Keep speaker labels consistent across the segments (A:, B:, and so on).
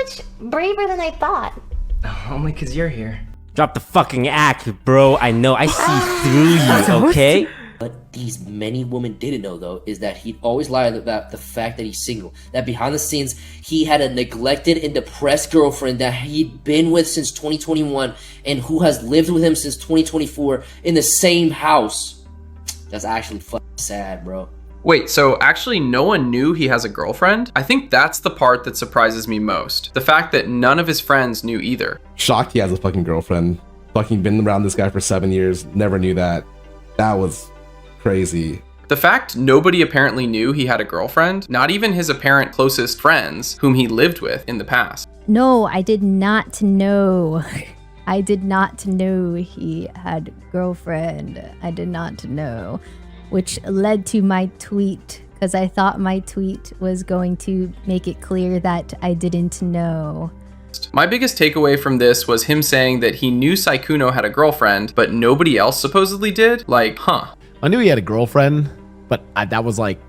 A: much braver than I thought.
B: Only because you're here.
C: Drop the fucking act, bro. I know. I see through you, okay?
D: What these many women didn't know, though, is that he'd always lied about the fact that he's single. That behind the scenes, he had a neglected and depressed girlfriend that he'd been with since 2021 and who has lived with him since 2024 in the same house. That's actually fucking sad, bro.
B: Wait, so actually no one knew he has a girlfriend? I think that's the part that surprises me most. The fact that none of his friends knew either.
E: Shocked he has a fucking girlfriend. Fucking been around this guy for 7 years, never knew that. That was crazy.
B: The fact nobody apparently knew he had a girlfriend, not even his apparent closest friends whom he lived with in the past.
F: No, I did not know. I did not know he had a girlfriend. I did not know. Which led to my tweet, because I thought my tweet was going to make it clear that I didn't know.
B: My biggest takeaway from this was him saying that he knew Sykkuno had a girlfriend, but nobody else supposedly did? Like, huh.
G: I knew he had a girlfriend, but that was like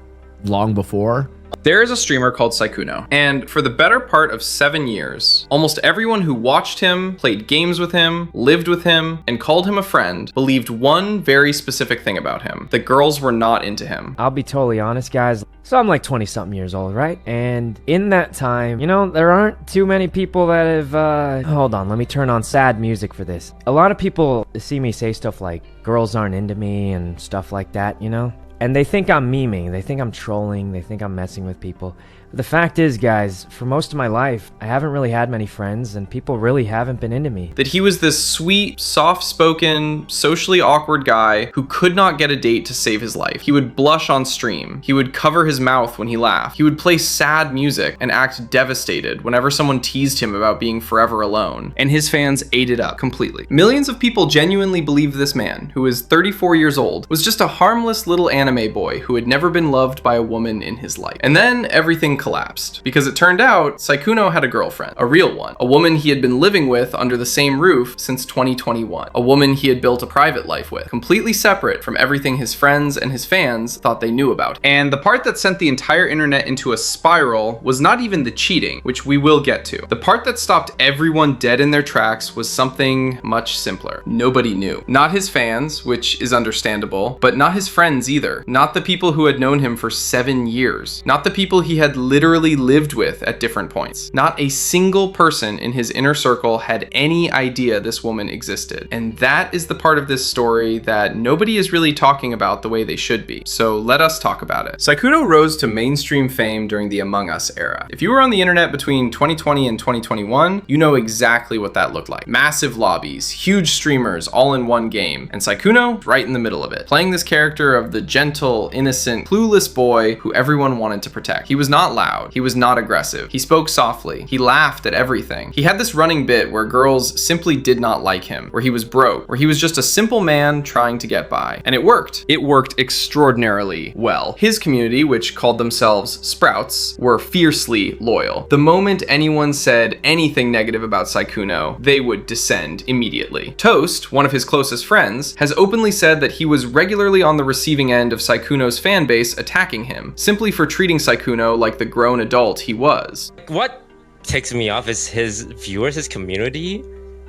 G: long before.
B: There is a streamer called Sykkuno, and for the better part of 7 years, almost everyone who watched him, played games with him, lived with him, and called him a friend believed one very specific thing about him. The girls were not into him.
H: I'll be totally honest, guys. So I'm like 20-something years old, right? And in that time, you know, there aren't too many people that have, hold on, let me turn on sad music for this. A lot of people see me say stuff like, girls aren't into me and stuff like that, you know? And they think I'm memeing, they think I'm trolling, they think I'm messing with people. But the fact is, guys, for most of my life, I haven't really had many friends and people really haven't been into me.
B: That he was this sweet, soft-spoken, socially awkward guy who could not get a date to save his life. He would blush on stream. He would cover his mouth when he laughed. He would play sad music and act devastated whenever someone teased him about being forever alone. And his fans ate it up completely. Millions of people genuinely believed this man, who is 34 years old, was just a harmless little anime boy who had never been loved by a woman in his life. And then everything collapsed, because it turned out Sykkuno had a girlfriend, a real one, a woman he had been living with under the same roof since 2021, a woman he had built a private life with, completely separate from everything his friends and his fans thought they knew about. And the part that sent the entire internet into a spiral was not even the cheating, which we will get to. The part that stopped everyone dead in their tracks was something much simpler. Nobody knew. Not his fans, which is understandable, but not his friends either. Not the people who had known him for 7 years. Not the people he had literally lived with at different points. Not a single person in his inner circle had any idea this woman existed. And that is the part of this story that nobody is really talking about the way they should be. So let us talk about it. Sykkuno rose to mainstream fame during the Among Us era. If you were on the internet between 2020 and 2021, you know exactly what that looked like. Massive lobbies, huge streamers all in one game, and Sykkuno right in the middle of it, playing this character of the gentle, innocent, clueless boy who everyone wanted to protect. He was not loud. He was not aggressive. He spoke softly. He laughed at everything. He had this running bit where girls simply did not like him, where he was broke, where he was just a simple man trying to get by. And it worked. It worked extraordinarily well. His community, which called themselves Sprouts, were fiercely loyal. The moment anyone said anything negative about Sykkuno, they would descend immediately. Toast, one of his closest friends, has openly said that he was regularly on the receiving end of Sykkuno's fan base attacking him, simply for treating Sykkuno like the grown adult he was.
I: What ticks me off is his viewers, his community,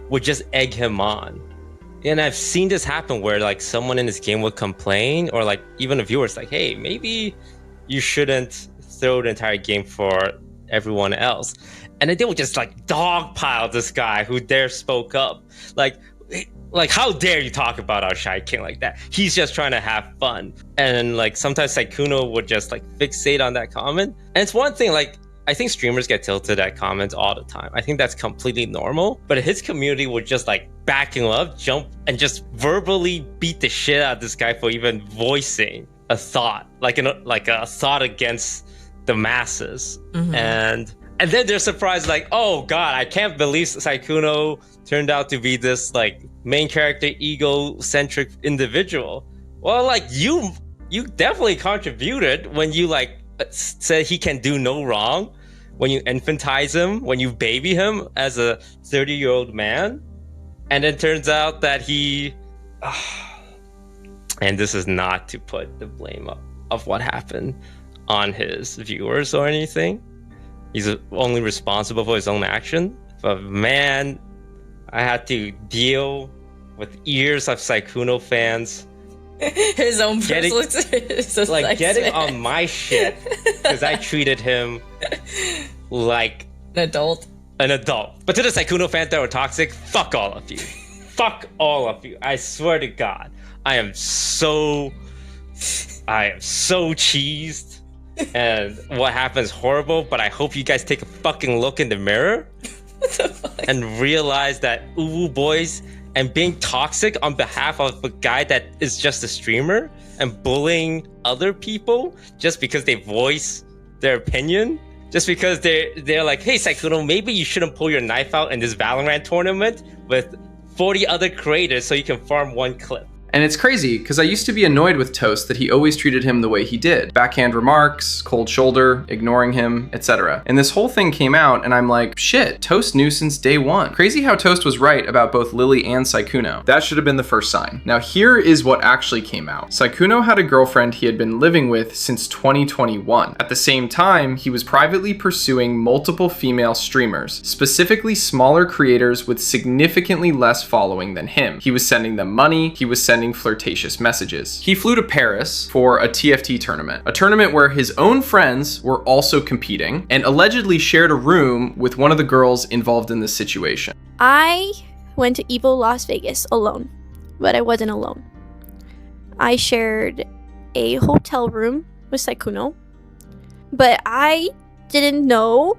I: would just egg him on. And I've seen this happen where like someone in this game would complain, or like even a viewer's like, hey, maybe you shouldn't throw the entire game for everyone else. And then they would just like dogpile this guy who dare spoke up. Like, how dare you talk about our Shy King like that? He's just trying to have fun. And like sometimes Sykkuno would just like fixate on that comment. And it's one thing, like, I think streamers get tilted at comments all the time. I think that's completely normal. But his community would just like back him up, jump, and just verbally beat the shit out of this guy for even voicing a thought, like a thought against the masses. Mm-hmm. And then they're surprised, like, oh god, I can't believe Sykkuno turned out to be this like main character egocentric individual. Well, like you definitely contributed when you like said he can do no wrong, when you infantize him, when you baby him as a 30-year-old man, and then turns out that he and this is not to put the blame of what happened on his viewers or anything, He's only responsible for his own action. But man, I had to deal with years of Sykkuno fans
J: His own
I: getting, getting on my shit because I treated him like
J: an adult.
I: But to the Sykkuno fans that were toxic, fuck all of you. Fuck all of you. I swear to God, I am so cheesed, and what happened is horrible. But I hope you guys take a fucking look in the mirror and realize that Uwu boys and being toxic on behalf of a guy that is just a streamer and bullying other people just because they voice their opinion, just because they're like, hey Sykkuno, maybe you shouldn't pull your knife out in this Valorant tournament with 40 other creators so you can farm one clip.
B: And it's crazy, because I used to be annoyed with Toast that he always treated him the way he did. Backhand remarks, cold shoulder, ignoring him, etc. And this whole thing came out, and I'm like, shit, Toast knew since day one. Crazy how Toast was right about both Lily and Sykkuno. That should have been the first sign. Now here is what actually came out. Sykkuno had a girlfriend he had been living with since 2021. At the same time, he was privately pursuing multiple female streamers, specifically smaller creators with significantly less following than him. He was sending them money, he was sending flirtatious messages. He flew to Paris for a TFT tournament, a tournament where his own friends were also competing, and allegedly shared a room with one of the girls involved in this situation.
K: I went to Evo Las Vegas alone, but I wasn't alone. I shared a hotel room with Sykkuno, but I didn't know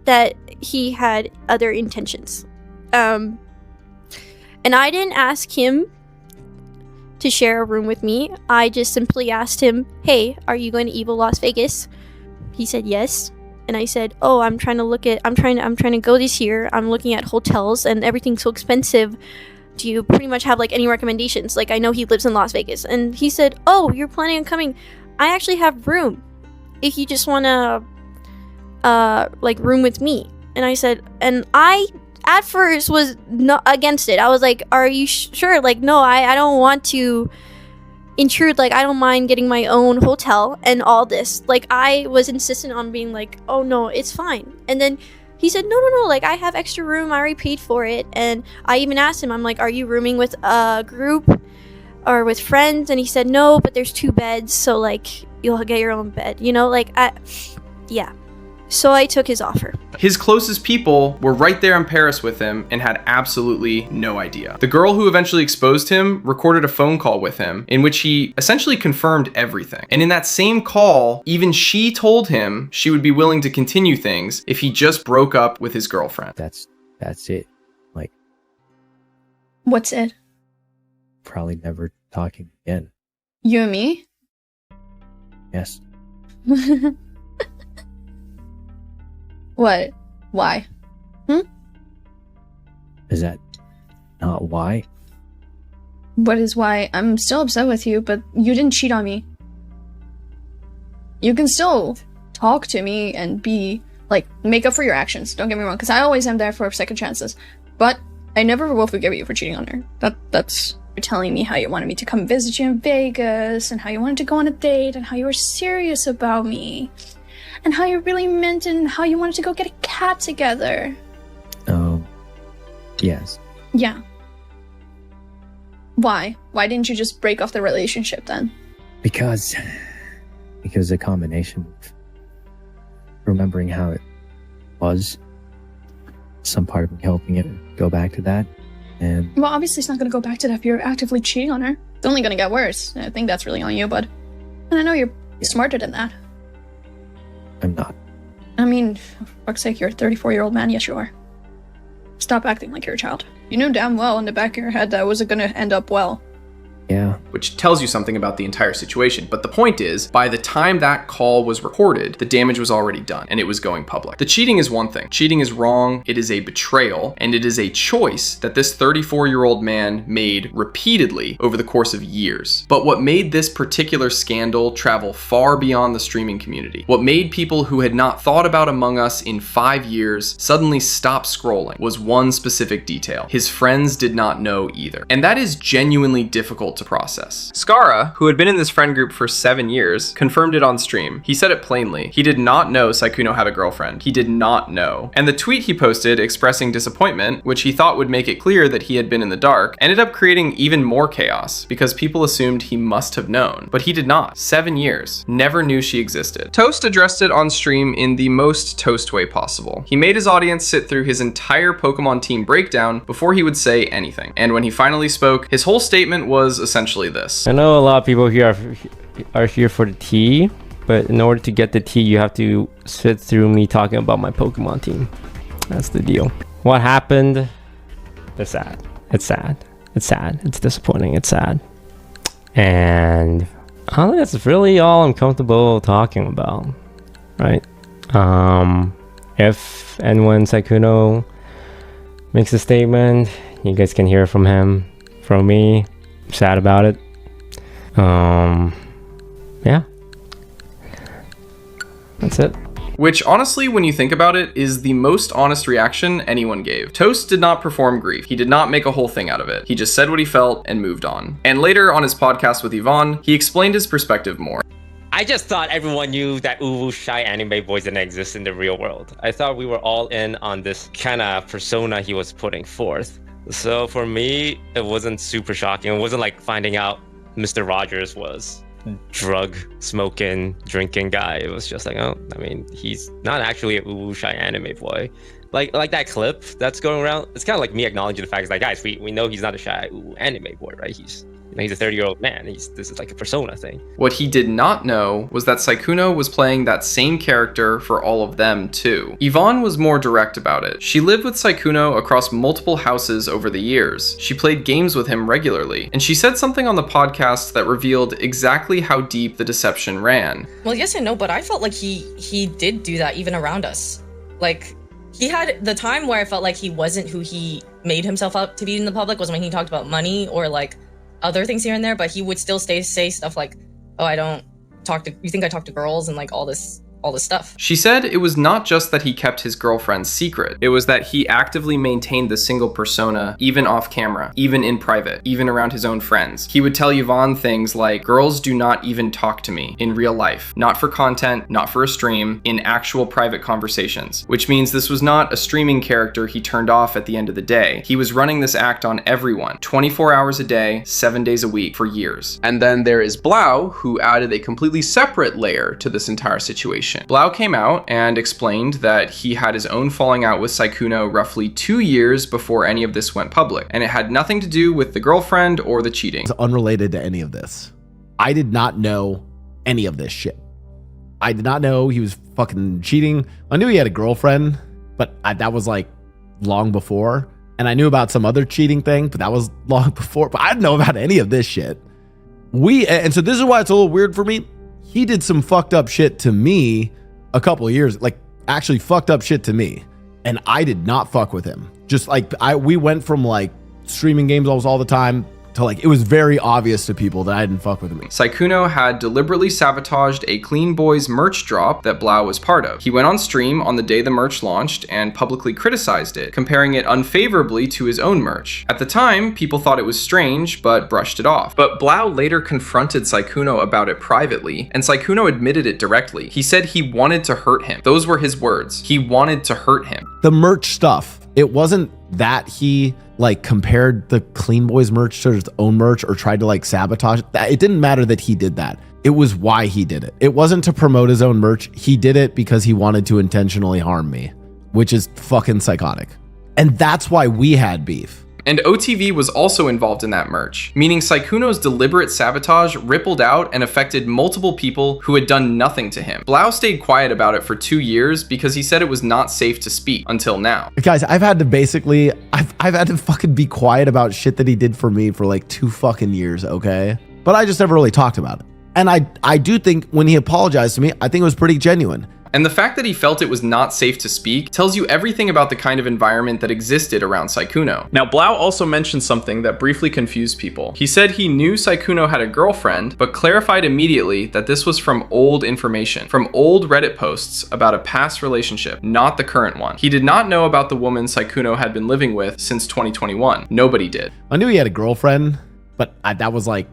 K: that he had other intentions. And I didn't ask him to share a room with me. I just simply asked him, hey, are you going to Evo Las Vegas? He said yes. And I said, oh, I'm trying to go this year. I'm looking at hotels and everything's so expensive. Do you pretty much have like any recommendations? Like, I know he lives in Las Vegas. And he said, oh, you're planning on coming. I actually have room if you just want to like room with me. And I said, and I at first was not against it. I was like, are you sure? Like, no, I don't want to intrude. Like, I don't mind getting my own hotel and all this. Like, I was insistent on being like, oh no, it's fine. And then he said, no, like, I have extra room. I already paid for it. And I even asked him, I'm like, are you rooming with a group or with friends? And he said, no, but there's 2 beds. So like, you'll get your own bed, you know, like, yeah. So I took his offer.
B: His closest people were right there in Paris with him and had absolutely no idea. The girl who eventually exposed him recorded a phone call with him in which he essentially confirmed everything. And in that same call, even she told him she would be willing to continue things if he just broke up with his girlfriend.
L: That's it. Like,
M: what's it?
L: Probably never talking again.
M: You and me?
L: Yes.
M: What? Why?
L: Is that not why?
M: What is why? I'm still upset with you, but you didn't cheat on me. You can still talk to me and be, like, make up for your actions. Don't get me wrong, because I always am there for second chances. But I never will forgive you for cheating on her. That's... You're telling me how you wanted me to come visit you in Vegas, and how you wanted to go on a date, and how you were serious about me. And how you really meant it, and how you wanted to go get a cat together.
L: Yes.
M: Yeah. Why? Why didn't you just break off the relationship then?
L: Because the combination of remembering how it was, some part of me hoping it go back to that, and...
M: Well, obviously it's not going to go back to that if you're actively cheating on her. It's only going to get worse. I think that's really on you, bud. And I know you're smarter than that.
L: I'm not.
M: I mean, for fuck's sake, you're a 34-year-old man. Yes, you are. Stop acting like you're a child. You knew damn well in the back of your head that wasn't gonna end up well.
L: Yeah.
B: Which tells you something about the entire situation. But the point is, by the time that call was recorded, the damage was already done and it was going public. The cheating is one thing. Cheating is wrong. It is a betrayal, and it is a choice that this 34-year-old man made repeatedly over the course of years. But what made this particular scandal travel far beyond the streaming community, what made people who had not thought about Among Us in 5 years suddenly stop scrolling, was one specific detail. His friends did not know either. And that is genuinely difficult to process. process. Scarra, who had been in this friend group for 7 years, confirmed it on stream. He said it plainly. He did not know Sykkuno had a girlfriend. He did not know. And the tweet he posted expressing disappointment, which he thought would make it clear that he had been in the dark, ended up creating even more chaos because people assumed he must have known. But he did not. 7 years. Never knew she existed. Toast addressed it on stream in the most Toast way possible. He made his audience sit through his entire Pokemon team breakdown before he would say anything. And when he finally spoke, his whole statement was essentially this.
C: I know a lot of people here are here for the tea, but in order to get the tea, you have to sit through me talking about my Pokemon team. That's the deal. What happened? It's sad. It's sad. It's sad. It's disappointing. It's sad. And I don't think that's really all I'm comfortable talking about, right? If and when Sykkuno makes a statement, you guys can hear from him, from me. I'm sad about it. Yeah. That's it.
B: Which, honestly, when you think about it, is the most honest reaction anyone gave. Toast did not perform grief. He did not make a whole thing out of it. He just said what he felt and moved on. And later on his podcast with Yvonne, he explained his perspective more.
I: I just thought everyone knew that uwu shy anime boys didn't exist in the real world. I thought we were all in on this kind of persona he was putting forth. So for me, it wasn't super shocking. It wasn't like finding out Mr. Rogers was drug smoking, drinking guy. It was just like, oh, I mean, he's not actually a uwu shy anime boy. Like that clip that's going around, it's kind of like me acknowledging the fact like, guys, we know he's not a shy uwu anime boy, right? He's a 30-year-old man. This is like a persona thing.
B: What he did not know was that Sykkuno was playing that same character for all of them too. Yvonne was more direct about it. She lived with Sykkuno across multiple houses over the years. She played games with him regularly, and she said something on the podcast that revealed exactly how deep the deception ran.
J: Well, yes and no, but I felt like he did do that even around us. Like, he had the time where I felt like he wasn't who he made himself out to be in the public was when he talked about money or like other things here and there, but he would still say stuff like, oh, I don't talk to, you think I talk to girls, and like all this stuff.
B: She said it was not just that he kept his girlfriend's secret. It was that he actively maintained the single persona, even off camera, even in private, even around his own friends. He would tell Yvonne things like, girls do not even talk to me in real life, not for content, not for a stream, in actual private conversations, which means this was not a streaming character he turned off at the end of the day. He was running this act on everyone, 24 hours a day, 7 days a week for years. And then there is Blau, who added a completely separate layer to this entire situation. Blau came out and explained that he had his own falling out with Sykkuno roughly 2 years before any of this went public, and it had nothing to do with the girlfriend or the cheating.
G: It's unrelated to any of this. I did not know any of this shit. I did not know he was fucking cheating. I knew he had a girlfriend, but that was like long before. And I knew about some other cheating thing, but that was long before. But I didn't know about any of this shit. And so this is why it's a little weird for me. He did some fucked up shit to me a couple of years, like actually fucked up shit to me. And I did not fuck with him. Just like we went from like streaming games almost all the time to like, it was very obvious to people that I didn't fuck with him.
B: Sykkuno had deliberately sabotaged a Clean Boys merch drop that Blau was part of. He went on stream on the day the merch launched and publicly criticized it, comparing it unfavorably to his own merch. At the time, people thought it was strange, but brushed it off. But Blau later confronted Sykkuno about it privately, and Sykkuno admitted it directly. He said he wanted to hurt him. Those were his words. He wanted to hurt him.
G: The merch stuff, it wasn't that he like compared the Clean Boys merch to his own merch or tried to like sabotage it. It didn't matter that he did that. It was why he did it. It wasn't to promote his own merch. He did it because he wanted to intentionally harm me, which is fucking psychotic. And that's why we had beef.
B: And OTV was also involved in that merch, meaning Sykkuno's deliberate sabotage rippled out and affected multiple people who had done nothing to him. Blau stayed quiet about it for 2 years because he said it was not safe to speak until now.
G: Guys, I've had to fucking be quiet about shit that he did for me for like 2 fucking years, okay? But I just never really talked about it. And I do think when he apologized to me, I think it was pretty genuine.
B: And the fact that he felt it was not safe to speak tells you everything about the kind of environment that existed around Sykkuno. Now, Blau also mentioned something that briefly confused people. He said he knew Sykkuno had a girlfriend, but clarified immediately that this was from old information, from old Reddit posts about a past relationship, not the current one. He did not know about the woman Sykkuno had been living with since 2021. Nobody did.
G: I knew he had a girlfriend, but that was like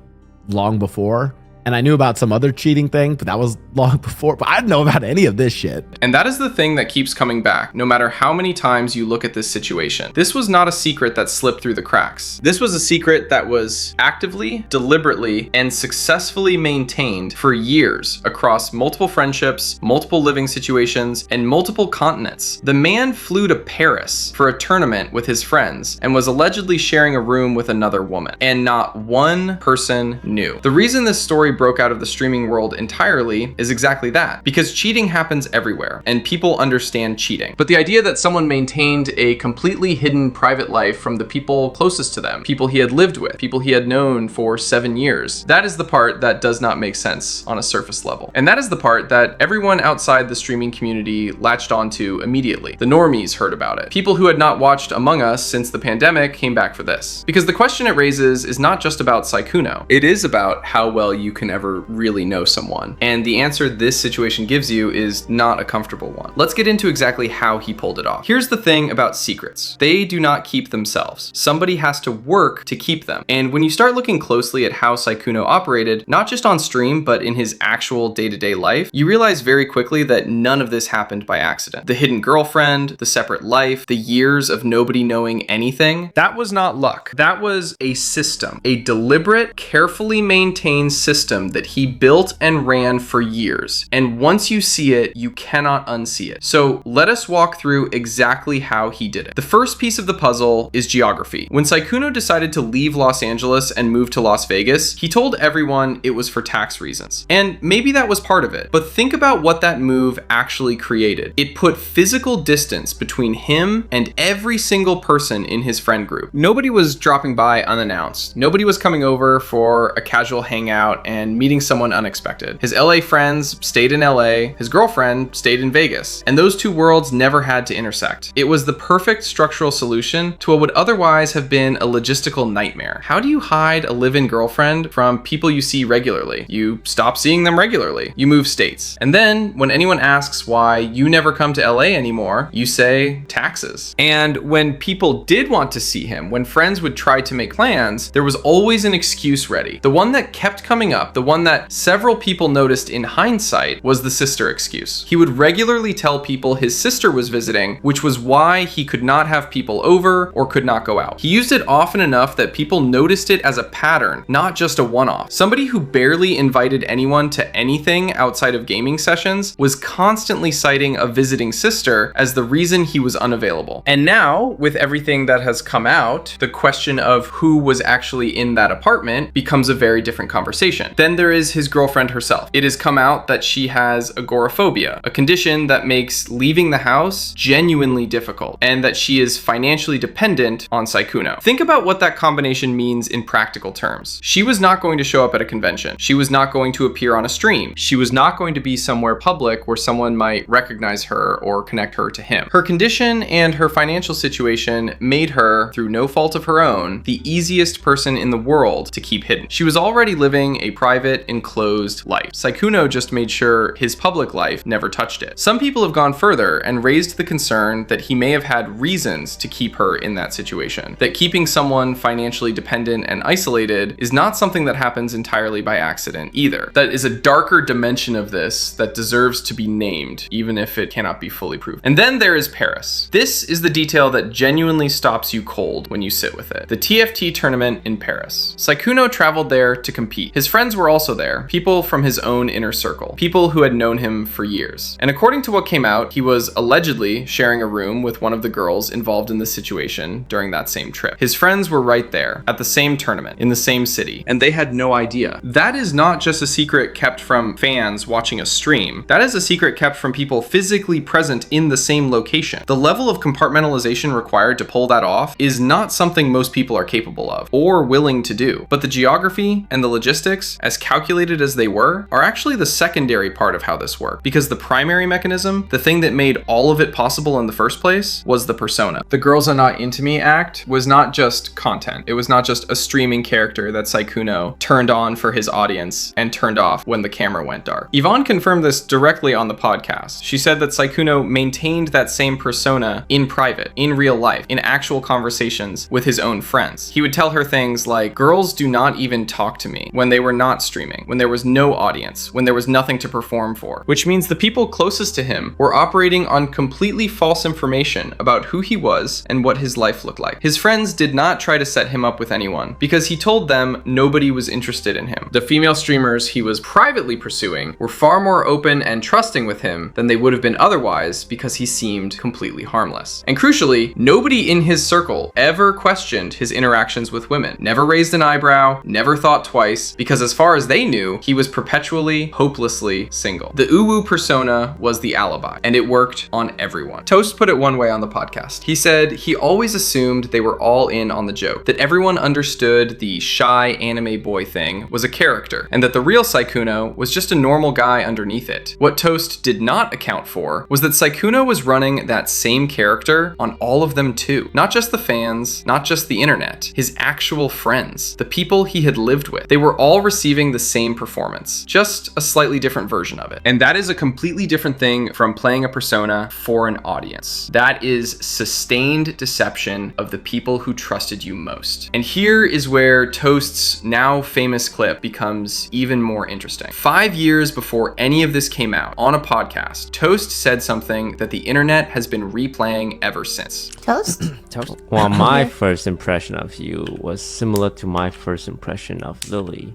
G: long before. And I knew about some other cheating thing, but that was long before. But I didn't know about any of this shit.
B: And that is the thing that keeps coming back, no matter how many times you look at this situation. This was not a secret that slipped through the cracks. This was a secret that was actively, deliberately, and successfully maintained for years across multiple friendships, multiple living situations, and multiple continents. The man flew to Paris for a tournament with his friends and was allegedly sharing a room with another woman. And not one person knew. The reason this story broke out of the streaming world entirely is exactly that, because cheating happens everywhere and people understand cheating. But the idea that someone maintained a completely hidden private life from the people closest to them, people he had lived with, people he had known for 7 years, that is the part that does not make sense on a surface level. And that is the part that everyone outside the streaming community latched onto immediately. The normies heard about it. People who had not watched Among Us since the pandemic came back for this. Because the question it raises is not just about Sykkuno. It is about how well you can ever really know someone. And the answer this situation gives you is not a comfortable one. Let's get into exactly how he pulled it off. Here's the thing about secrets. They do not keep themselves. Somebody has to work to keep them. And when you start looking closely at how Sykkuno operated, not just on stream, but in his actual day-to-day life, you realize very quickly that none of this happened by accident. The hidden girlfriend, the separate life, the years of nobody knowing anything, that was not luck. That was a system, a deliberate, carefully maintained system that he built and ran for years. And once you see it, you cannot unsee it. So let us walk through exactly how he did it. The first piece of the puzzle is geography. When Sykkuno decided to leave Los Angeles and move to Las Vegas, he told everyone it was for tax reasons. And maybe that was part of it, but think about what that move actually created. It put physical distance between him and every single person in his friend group. Nobody was dropping by unannounced. Nobody was coming over for a casual hangout and meeting someone unexpected. His LA friends stayed in LA, his girlfriend stayed in Vegas, and those two worlds never had to intersect. It was the perfect structural solution to what would otherwise have been a logistical nightmare. How do you hide a live-in girlfriend from people you see regularly? You stop seeing them regularly. You move states. And then when anyone asks why you never come to LA anymore, you say taxes. And when people did want to see him, when friends would try to make plans, there was always an excuse ready. The one that kept coming up, the one that several people noticed in hindsight, was the sister excuse. He would regularly tell people his sister was visiting, which was why he could not have people over or could not go out. He used it often enough that people noticed it as a pattern, not just a one-off. Somebody who barely invited anyone to anything outside of gaming sessions was constantly citing a visiting sister as the reason he was unavailable. And now, with everything that has come out, the question of who was actually in that apartment becomes a very different conversation. Then there is his girlfriend herself. It has come out that she has agoraphobia, a condition that makes leaving the house genuinely difficult, and that she is financially dependent on Sykkuno. Think about what that combination means in practical terms. She was not going to show up at a convention. She was not going to appear on a stream. She was not going to be somewhere public where someone might recognize her or connect her to him. Her condition and her financial situation made her, through no fault of her own, the easiest person in the world to keep hidden. She was already living a private, enclosed life. Sykkuno just made sure his public life never touched it. Some people have gone further and raised the concern that he may have had reasons to keep her in that situation. That keeping someone financially dependent and isolated is not something that happens entirely by accident either. That is a darker dimension of this that deserves to be named, even if it cannot be fully proved. And then there is Paris. This is the detail that genuinely stops you cold when you sit with it. The TFT tournament in Paris. Sykkuno traveled there to compete. His friends were also there, people from his own inner circle, people who had known him for years. And according to what came out, he was allegedly sharing a room with one of the girls involved in the situation during that same trip. His friends were right there at the same tournament in the same city, and they had no idea. That is not just a secret kept from fans watching a stream. That is a secret kept from people physically present in the same location. The level of compartmentalization required to pull that off is not something most people are capable of or willing to do, but the geography and the logistics as calculated as they were, are actually the secondary part of how this worked, because the primary mechanism, the thing that made all of it possible in the first place, was the persona. The Girls Are Not Into Me act was not just content. It was not just a streaming character that Sykkuno turned on for his audience and turned off when the camera went dark. Yvonne confirmed this directly on the podcast. She said that Sykkuno maintained that same persona in private, in real life, in actual conversations with his own friends. He would tell her things like, girls do not even talk to me, when they were not streaming, when there was no audience, when there was nothing to perform for. Which means the people closest to him were operating on completely false information about who he was and what his life looked like. His friends did not try to set him up with anyone because he told them nobody was interested in him. The female streamers he was privately pursuing were far more open and trusting with him than they would have been otherwise because he seemed completely harmless. And crucially, nobody in his circle ever questioned his interactions with women, never raised an eyebrow, never thought twice, because as far as they knew, he was perpetually, hopelessly single. The uwu persona was the alibi, and it worked on everyone. Toast put it one way on the podcast. He said he always assumed they were all in on the joke, that everyone understood the shy anime boy thing was a character, and that the real Sykkuno was just a normal guy underneath it. What Toast did not account for was that Sykkuno was running that same character on all of them too. Not just the fans, not just the internet, his actual friends, the people he had lived with. They were all receiving the same performance, just a slightly different version of it. And that is a completely different thing from playing a persona for an audience. That is sustained deception of the people who trusted you most. And here is where Toast's now famous clip becomes even more interesting. 5 years before any of this came out, on a podcast, Toast said something that the internet has been replaying ever since.
A: Toast?
H: Toast.
C: Well, my first impression of you was similar to my first impression of Lily.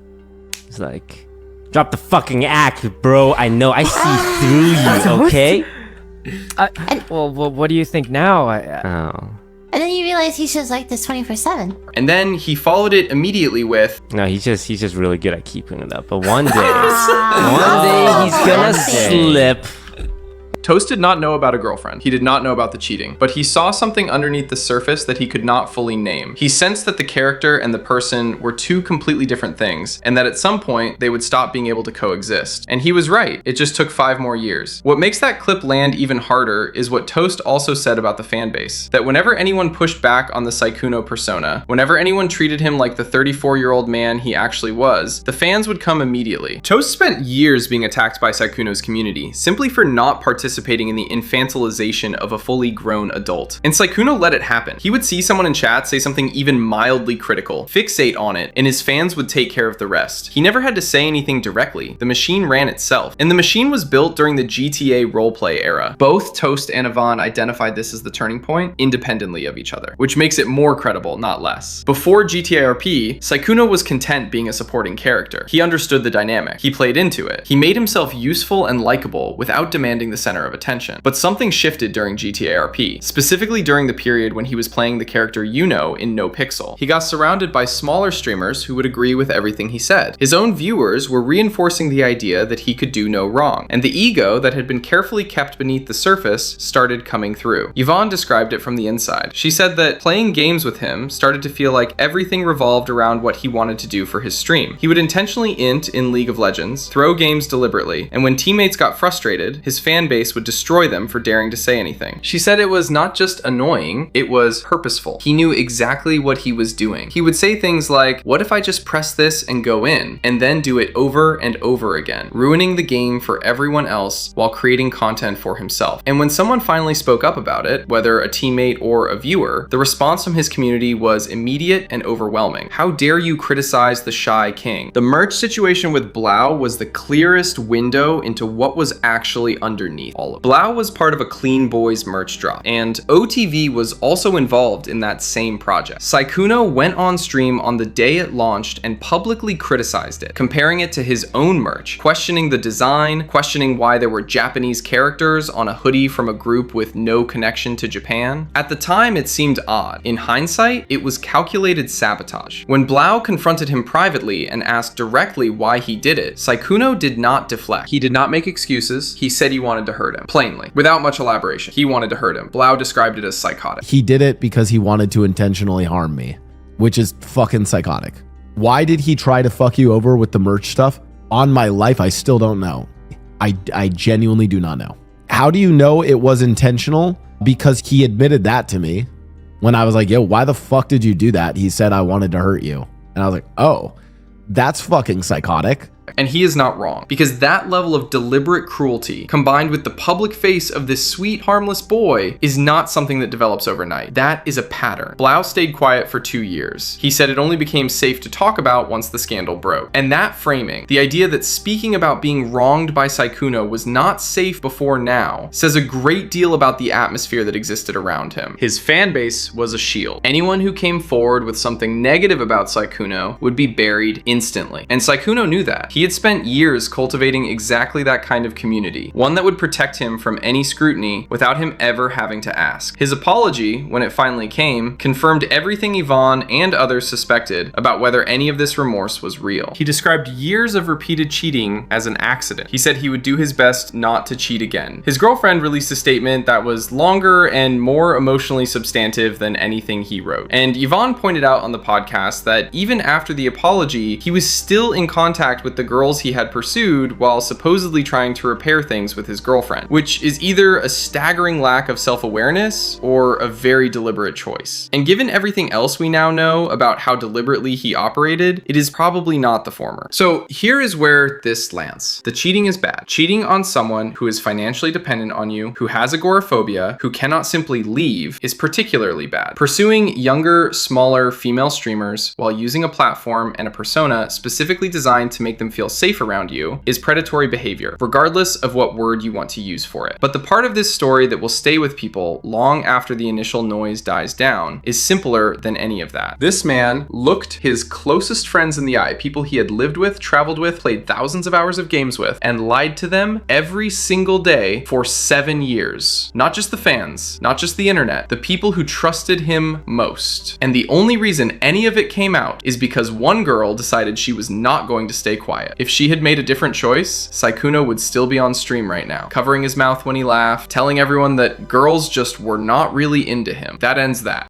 C: It's like, drop the fucking act, bro. I know, I see through you, okay?
H: Well, what do you think now?
C: Oh.
A: And then you realize he's just like this 24/7.
B: And then he followed it immediately with,
C: No, he's just really good at keeping it up. But one day he's gonna slip.
B: Toast did not know about a girlfriend. He did not know about the cheating, but he saw something underneath the surface that he could not fully name. He sensed that the character and the person were two completely different things, and that at some point they would stop being able to coexist. And he was right. It just took 5 more years. What makes that clip land even harder is what Toast also said about the fan base. That whenever anyone pushed back on the Sykkuno persona, whenever anyone treated him like the 34-year-old man he actually was, the fans would come immediately. Toast spent years being attacked by Sykkuno's community, simply for not participating in the infantilization of a fully grown adult. And Sykkuno let it happen. He would see someone in chat say something even mildly critical, fixate on it, and his fans would take care of the rest. He never had to say anything directly. The machine ran itself. And the machine was built during the GTA roleplay era. Both Toast and Yvonne identified this as the turning point, independently of each other, which makes it more credible, not less. Before GTA RP, Sykkuno was content being a supporting character. He understood the dynamic. He played into it. He made himself useful and likable without demanding the center of attention. But something shifted during GTA RP, specifically during the period when he was playing the character Yuno in No Pixel. He got surrounded by smaller streamers who would agree with everything he said. His own viewers were reinforcing the idea that he could do no wrong, and the ego that had been carefully kept beneath the surface started coming through. Yvonne described it from the inside. She said that playing games with him started to feel like everything revolved around what he wanted to do for his stream. He would intentionally int in League of Legends, throw games deliberately, and when teammates got frustrated, his fan base would destroy them for daring to say anything. She said it was not just annoying, it was purposeful. He knew exactly what he was doing. He would say things like, what if I just press this and go in, and then do it over and over again, ruining the game for everyone else while creating content for himself. And when someone finally spoke up about it, whether a teammate or a viewer, the response from his community was immediate and overwhelming. How dare you criticize the shy king? The merch situation with Blau was the clearest window into what was actually underneath all of it. Blau was part of a Clean Boys merch drop, and OTV was also involved in that same project. Sykkuno went on stream on the day it launched and publicly criticized it, comparing it to his own merch, questioning the design, questioning why there were Japanese characters on a hoodie from a group with no connection to Japan. At the time, it seemed odd. In hindsight, it was calculated sabotage. When Blau confronted him privately and asked directly why he did it, Sykkuno did not deflect. He did not make excuses. He said he wanted to hurt him. Plainly, without much elaboration. He wanted to hurt him. Blau described it as psychotic.
G: He did it because he wanted to intentionally harm me, which is fucking psychotic. Why did he try to fuck you over with the merch stuff? On my life, I still don't know. I genuinely do not know. How do you know it was intentional? Because he admitted that to me when I was like, yo, why the fuck did you do that? He said, I wanted to hurt you. And I was like, oh, that's fucking psychotic.
B: And he is not wrong, because that level of deliberate cruelty, combined with the public face of this sweet, harmless boy, is not something that develops overnight. That is a pattern. Blau stayed quiet for 2 years. He said it only became safe to talk about once the scandal broke. And that framing, the idea that speaking about being wronged by Sykkuno was not safe before now, says a great deal about the atmosphere that existed around him. His fan base was a shield. Anyone who came forward with something negative about Sykkuno would be buried instantly. And Sykkuno knew that. He had spent years cultivating exactly that kind of community, one that would protect him from any scrutiny without him ever having to ask. His apology, when it finally came, confirmed everything Yvonne and others suspected about whether any of this remorse was real. He described years of repeated cheating as an accident. He said he would do his best not to cheat again. His girlfriend released a statement that was longer and more emotionally substantive than anything he wrote. And Yvonne pointed out on the podcast that even after the apology, he was still in contact with the girls he had pursued while supposedly trying to repair things with his girlfriend, which is either a staggering lack of self-awareness or a very deliberate choice. And given everything else we now know about how deliberately he operated, it is probably not the former. So here is where this lands. The cheating is bad. Cheating on someone who is financially dependent on you, who has agoraphobia, who cannot simply leave, is particularly bad. Pursuing younger, smaller female streamers while using a platform and a persona specifically designed to make them feel safe around you is predatory behavior, regardless of what word you want to use for it. But the part of this story that will stay with people long after the initial noise dies down is simpler than any of that. This man looked his closest friends in the eye, people he had lived with, traveled with, played thousands of hours of games with, and lied to them every single day for 7 years. Not just the fans, not just the internet, the people who trusted him most. And the only reason any of it came out is because one girl decided she was not going to stay quiet. If she had made a different choice, Sykkuno would still be on stream right now, covering his mouth when he laughed, telling everyone that girls just were not really into him. That ends that.